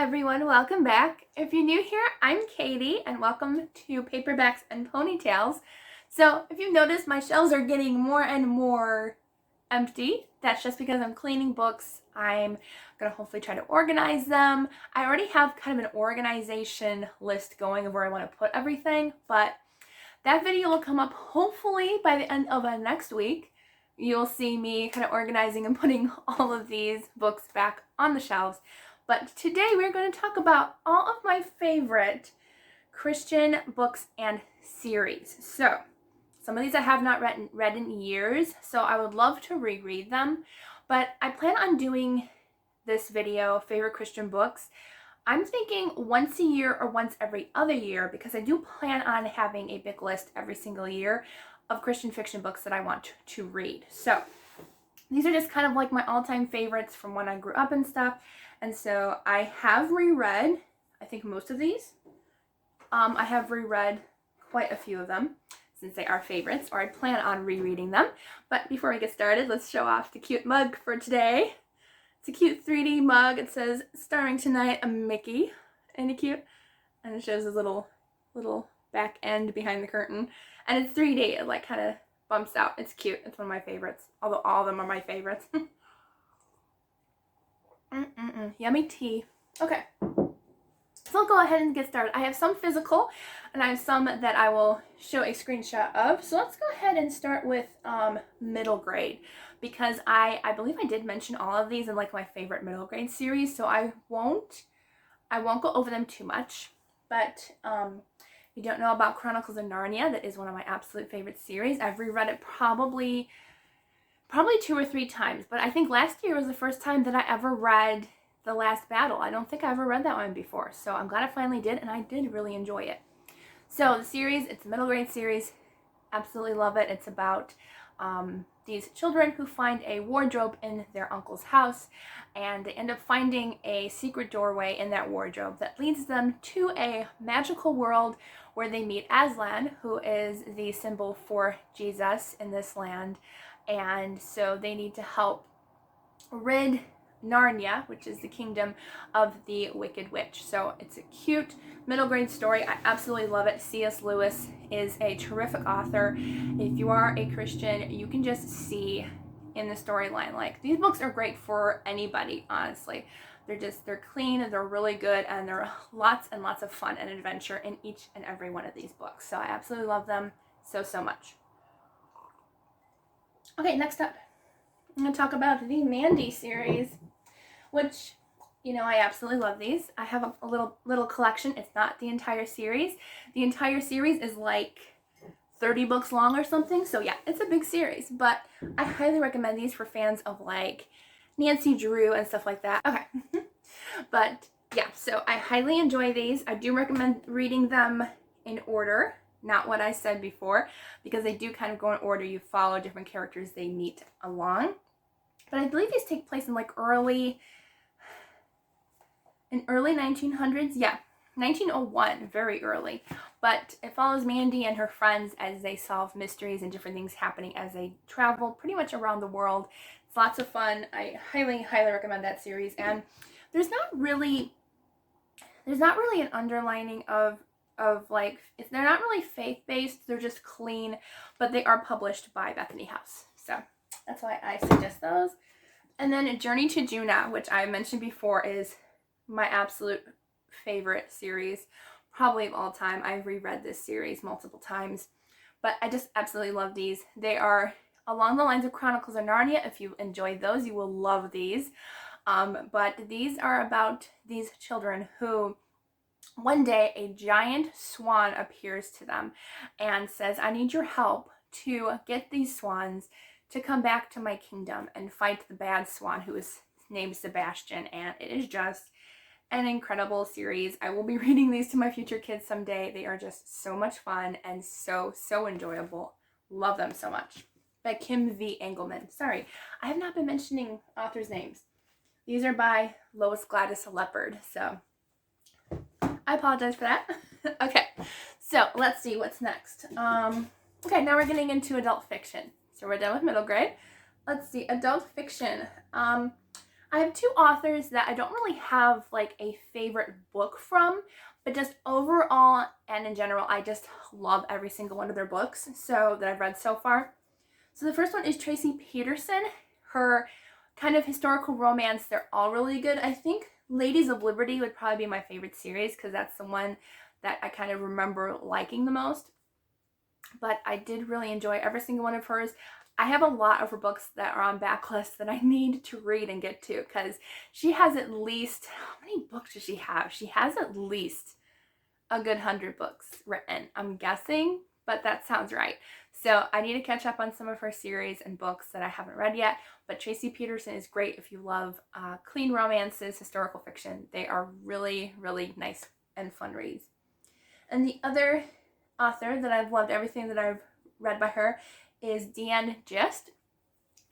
everyone, welcome back. If you're new here, I'm Katie and welcome to Paperbacks and Ponytails. So if you've noticed, my shelves are getting more and more empty. That's just because I'm cleaning books. I'm gonna hopefully try to organize them. I already have kind of an organization list going of where I want to put everything, but that video will come up hopefully by the end of next week. You'll see me kind of organizing and putting all of these books back on the shelves. But today we're going to talk about all of my favorite Christian books and series. So some of these I have not read in years, so I would love to reread them. But I plan on doing this video, favorite Christian books, I'm thinking once a year or once every other year, because I do plan on having a big list every single year of Christian fiction books that I want to read. So these are just kind of like my all-time favorites from when I grew up and stuff. And so I have reread, I think, most of these. I have reread quite a few of them since they are favorites, or I plan on rereading them. But before we get started, let's show off the cute mug for today. It's a cute 3D mug. It says, "Starring tonight, a Mickey." Ain't it cute? And it shows his little back end behind the curtain. And it's 3D. It like kind of bumps out. It's cute. It's one of my favorites. Although all of them are my favorites. Yummy tea. Okay. So I'll go ahead and get started. I have some physical and I have some that I will show a screenshot of. So let's go ahead and start with middle grade, because I believe I did mention all of these in like my favorite middle grade series, so I won't go over them too much. But if you don't know about Chronicles of Narnia, that is one of my absolute favorite series. I've reread it probably 2 or 3 times, but I think last year was the first time that I ever read The Last Battle. I don't think I ever read that one before, so I'm glad I finally did, and I did really enjoy it. So the series, it's a middle grade series. Absolutely love it. It's about these children who find a wardrobe in their uncle's house, and they end up finding a secret doorway in that wardrobe that leads them to a magical world where they meet Aslan, who is the symbol for Jesus in this land. And so they need to help rid Narnia, which is the kingdom, of the Wicked Witch. So it's a cute middle grade story. I absolutely love it. C.S. Lewis is a terrific author. If you are a Christian, you can just see in the storyline, like, these books are great for anybody, honestly. They're clean, they're really good, and there are lots and lots of fun and adventure in each and every one of these books. So I absolutely love them so much. Okay, next up, I'm going to talk about the Mandy series, which, you know, I absolutely love these. I have a little collection. It's not the entire series. The entire series is like 30 books long or something. So yeah, it's a big series, but I highly recommend these for fans of like Nancy Drew and stuff like that. Okay. But yeah, so I highly enjoy these. I do recommend reading them in order, not what I said before, because they do kind of go in order. You follow different characters they meet along. But I believe these take place in like early 1900s. Yeah, 1901, very early. But it follows Mandy and her friends as they solve mysteries and different things happening as they travel pretty much around the world. It's lots of fun. I highly recommend that series. And there's not really an underlining of like, they're not really faith-based, they're just clean, but they are published by Bethany House. So that's why I suggest those. And then Journey to Juna, which I mentioned before, is my absolute favorite series, probably of all time. I've reread this series multiple times, but I just absolutely love these. They are along the lines of Chronicles of Narnia. If you enjoy those, you will love these. But these are about these children who, one day, a giant swan appears to them and says, "I need your help to get these swans to come back to my kingdom and fight the bad swan, who is named Sebastian." And it is just an incredible series. I will be reading these to my future kids someday. They are just so much fun and so enjoyable. Love them so much. By Kim V. Engelman. Sorry, I have not been mentioning authors' names. These are by Lois Gladys Leopard, so I apologize for that. Okay, so let's see what's next. Okay, now we're getting into adult fiction. So we're done with middle grade. Let's see, adult fiction. I have two authors that I don't really have like a favorite book from, but just overall and in general, I just love every single one of their books that I've read so far. So the first one is Tracy Peterson. Her kind of historical romance, they're all really good. I think Ladies of Liberty would probably be my favorite series because that's the one that I kind of remember liking the most. But I did really enjoy every single one of hers. I have a lot of her books that are on backlist that I need to read and get to because she has at least, how many books does she have? She has at least a good 100 books written, I'm guessing, but that sounds right. So I need to catch up on some of her series and books that I haven't read yet, but Tracy Peterson is great if you love clean romances, historical fiction. They are really, really nice and fun reads. And the other author that I've loved everything that I've read by her is Deanne Gist.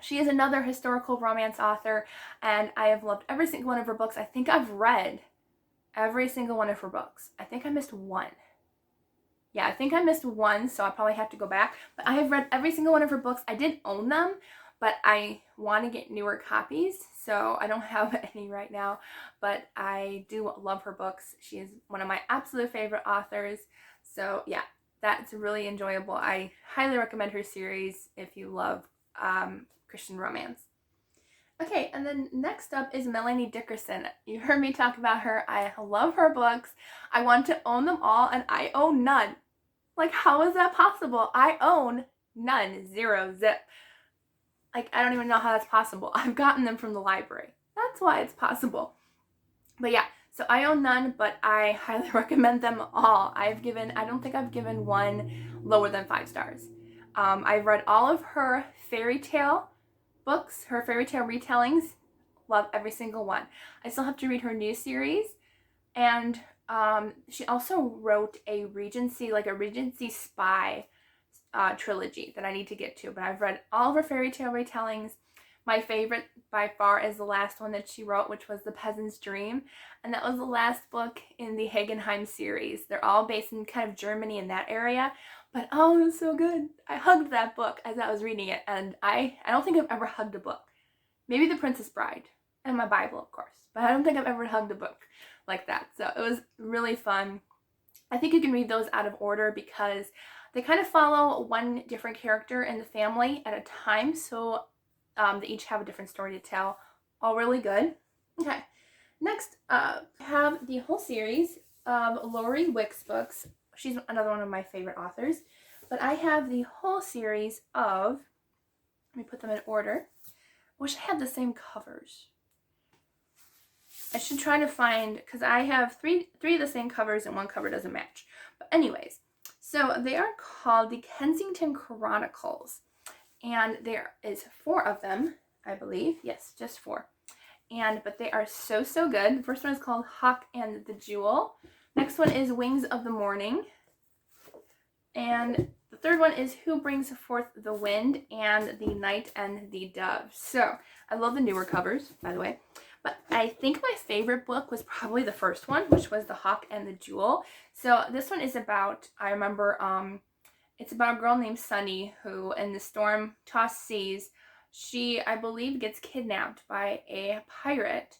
She is another historical romance author, and I have loved every single one of her books. I think I've read every single one of her books. I think I missed one. Yeah, I think I missed one, so I'll probably have to go back. But I have read every single one of her books. I did own them, but I want to get newer copies, so I don't have any right now. But I do love her books. She is one of my absolute favorite authors. So yeah, that's really enjoyable. I highly recommend her series if you love Christian romance. Okay, and then next up is Melanie Dickerson. You heard me talk about her. I love her books. I want to own them all, and I own none. Like, how is that possible? I own none. Zero. Zip. Like, I don't even know how that's possible. I've gotten them from the library. That's why it's possible. But yeah, so I own none, but I highly recommend them all. I don't think I've given one lower than 5 stars. I've read all of her fairy tale books, her fairy tale retellings. Love every single one. I still have to read her new series, and she also wrote a Regency spy trilogy that I need to get to. But I've read all of her fairy tale retellings. My favorite by far is the last one that she wrote, which was The Peasant's Dream, and that was the last book in the Hagenheim series. They're all based in kind of Germany in that area. But oh, it was so good. I hugged that book as I was reading it, and I don't think I've ever hugged a book. Maybe The Princess Bride and my Bible, of course, but I don't think I've ever hugged a book like that. So it was really fun. I think you can read those out of order because they kind of follow one different character in the family at a time, so they each have a different story to tell. All really good. Okay, next I have the whole series of Lori Wick's books. She's another one of my favorite authors. But I have the whole series of, let me put them in order. Wish I had the same covers. I should try to find, because I have three of the same covers and one cover doesn't match. But anyways, so they are called the Kensington Chronicles. And there is 4 of them, I believe. Yes, just 4. But they are so good. The first one is called Hawk and the Jewel. Next one is Wings of the Morning. And the third one is Who Brings Forth the Wind and The Night and the Dove. So I love the newer covers, by the way. But I think my favorite book was probably the first one, which was The Hawk and the Jewel. So this one is about, I remember, it's about a girl named Sunny who, in the storm-tossed seas, she, I believe, gets kidnapped by a pirate.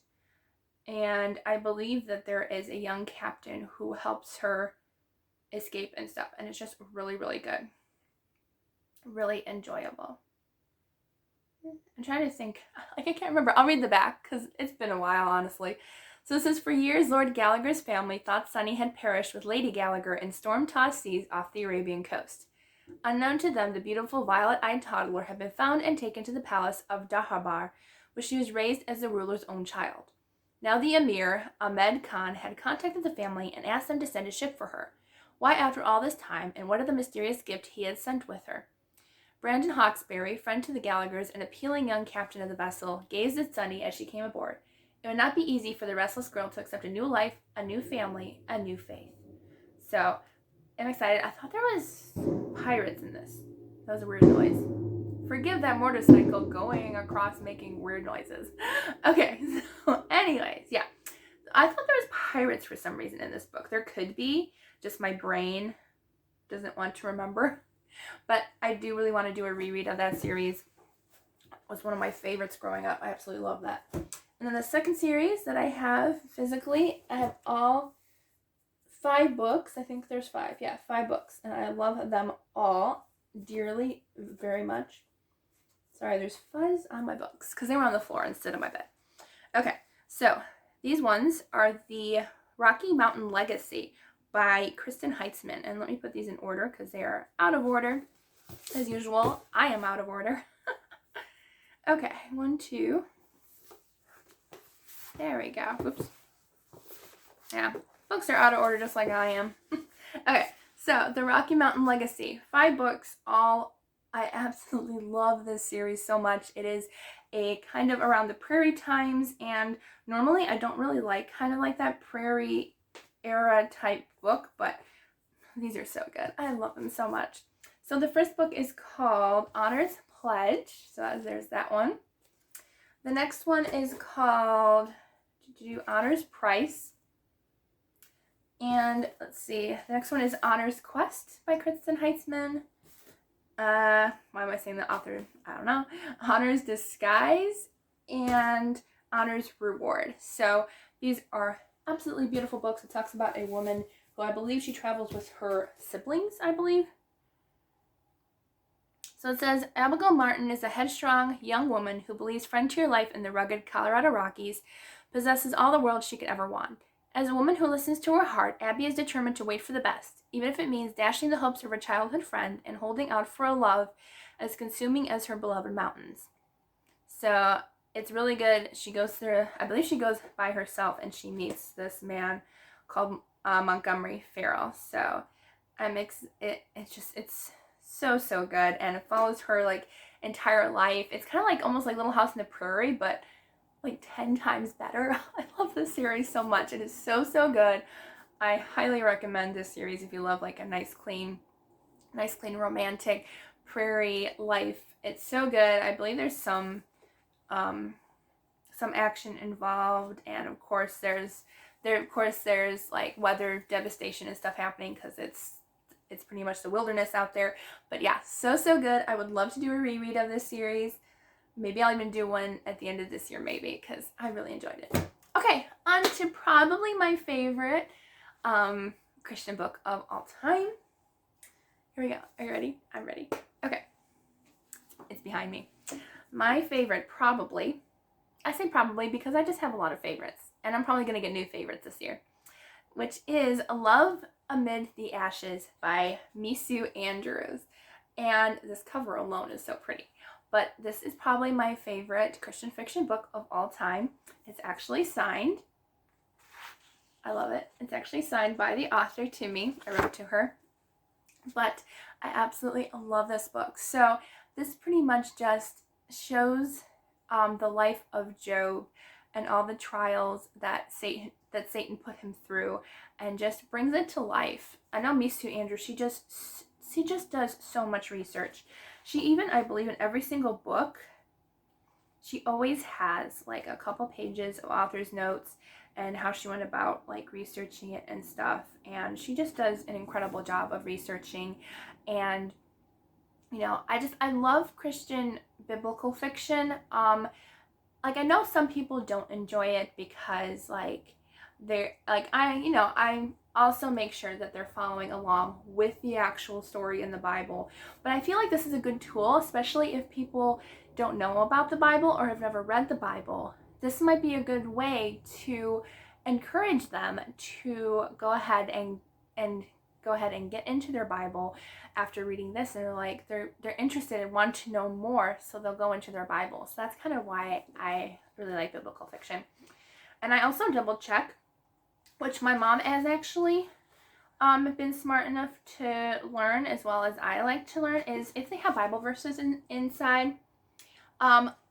And I believe that there is a young captain who helps her escape and stuff. And it's just really good. Really enjoyable. I'm trying to think. Like, I can't remember. I'll read the back because it's been a while, honestly. So it says, for years, Lord Gallagher's family thought Sunny had perished with Lady Gallagher in storm-tossed seas off the Arabian coast. Unknown to them, the beautiful violet-eyed toddler had been found and taken to the palace of Dahabar, where she was raised as the ruler's own child. Now the Emir, Ahmed Khan, had contacted the family and asked them to send a ship for her. Why after all this time, and what of the mysterious gift he had sent with her? Brandon Hawkesbury, friend to the Gallaghers and appealing young captain of the vessel, gazed at Sunny as she came aboard. It would not be easy for the restless girl to accept a new life, a new family, a new faith. So, I'm excited. I thought there was pirates in this. That was a weird noise. Forgive that motorcycle going across making weird noises. Okay, so anyways, yeah. I thought there was pirates for some reason in this book. There could be, just my brain doesn't want to remember. But I do really want to do a reread of that series. It was one of my favorites growing up. I absolutely love that. And then the second series that I have physically, I have all 5 books. I think there's 5. Yeah, 5 books. And I love them all dearly, very much. Sorry, there's fuzz on my books because they were on the floor instead of my bed. Okay, so these ones are the Rocky Mountain Legacy by Kristen Heitzman. And let me put these in order because they are out of order. As usual, I am out of order. Okay, 1, 2. There we go. Oops. Yeah, books are out of order just like I am. Okay, so the Rocky Mountain Legacy. 5 books, all. I absolutely love this series so much. It is a kind of around the prairie times, and normally I don't really like kind of like that prairie era type book, but these are so good. I love them so much. So the first book is called Honor's Pledge. So there's that one. The next one is called Honor's Price. And let's see, the next one is Honor's Quest by Kristen Heitzman. Why am I saying the author? I don't know. Honor's Disguise and Honor's Reward. So these are absolutely beautiful books. It talks about a woman who I believe she travels with her siblings, I believe. So it says, Abigail Martin is a headstrong young woman who believes frontier life in the rugged Colorado Rockies possesses all the world she could ever want. As a woman who listens to her heart, Abby is determined to wait for the best, even if it means dashing the hopes of her childhood friend and holding out for a love as consuming as her beloved mountains. So it's really good. She goes through, I believe she goes by herself, and she meets this man called Montgomery Farrell. So it's so good, and it follows her like entire life. It's kind of like almost like Little House on the Prairie, but like 10 times better. I love this series so much. It is so good. I highly recommend this series if you love like a nice clean romantic prairie life. It's so good. I believe there's some action involved, and of course there's like weather devastation and stuff happening because it's pretty much the wilderness out there. But yeah, so good. I would love to do a reread of this series. Maybe I'll even do one at the end of this year, maybe, because I really enjoyed it. Okay, on to probably my favorite Christian book of all time. Here we go. Are you ready? I'm ready. Okay. It's behind me. My favorite, probably, I say probably because I just have a lot of favorites, and I'm probably going to get new favorites this year, which is Love Amid the Ashes by Misu Andrews. And this cover alone is so pretty. But this is probably my favorite Christian fiction book of all time. It's actually signed. I love it. It's actually signed by the author to me. I wrote to her. But I absolutely love this book. So this pretty much just shows the life of Job and all the trials that Satan put him through, and just brings it to life. I know Misu Andrews, she just does so much research. She even, I believe, in every single book, she always has like a couple pages of author's notes and how she went about like researching it and stuff. And she just does an incredible job of researching. And you know, I love Christian biblical fiction. Like I know some people don't enjoy it because like they're like I also make sure that they're following along with the actual story in the Bible. But I feel like this is a good tool, especially if people don't know about the Bible or have never read the Bible. This might be a good way to encourage them to go ahead and get into their Bible after reading this, and they're interested and want to know more, so they'll go into their Bible. So that's kind of why I really like biblical fiction. And I also double check, which my mom has actually been smart enough to learn, as well as I like to learn, is if they have Bible verses inside,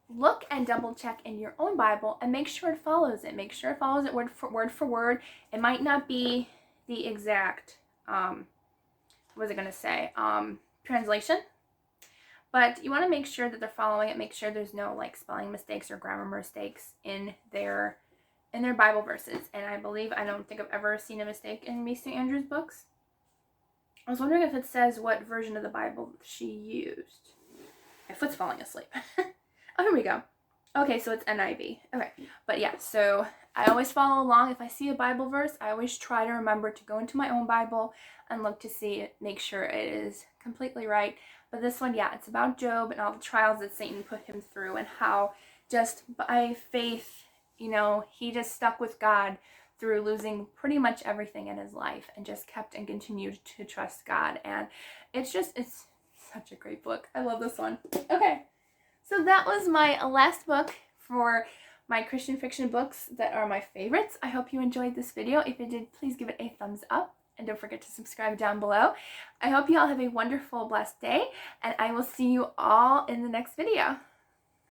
look and double check in your own Bible and make sure it follows it. Make sure it follows it word for word. It might not be the exact, translation, but you want to make sure that they're following it. Make sure there's no like spelling mistakes or grammar mistakes in their Bible verses. And I don't think I've ever seen a mistake in Misu Andrews' books. I was wondering if it says what version of the Bible she used. My foot's falling asleep. Oh, here we go. Okay, so it's NIV. Okay, but yeah, so I always follow along. If I see a Bible verse, I always try to remember to go into my own Bible and look to see it, make sure it is completely right. But this one, yeah, it's about Job and all the trials that Satan put him through and how just by faith, you know, he just stuck with God through losing pretty much everything in his life and just kept and continued to trust God. And it's such a great book. I love this one. Okay. So that was my last book for my Christian fiction books that are my favorites. I hope you enjoyed this video. If you did, please give it a thumbs up and don't forget to subscribe down below. I hope you all have a wonderful, blessed day, and I will see you all in the next video.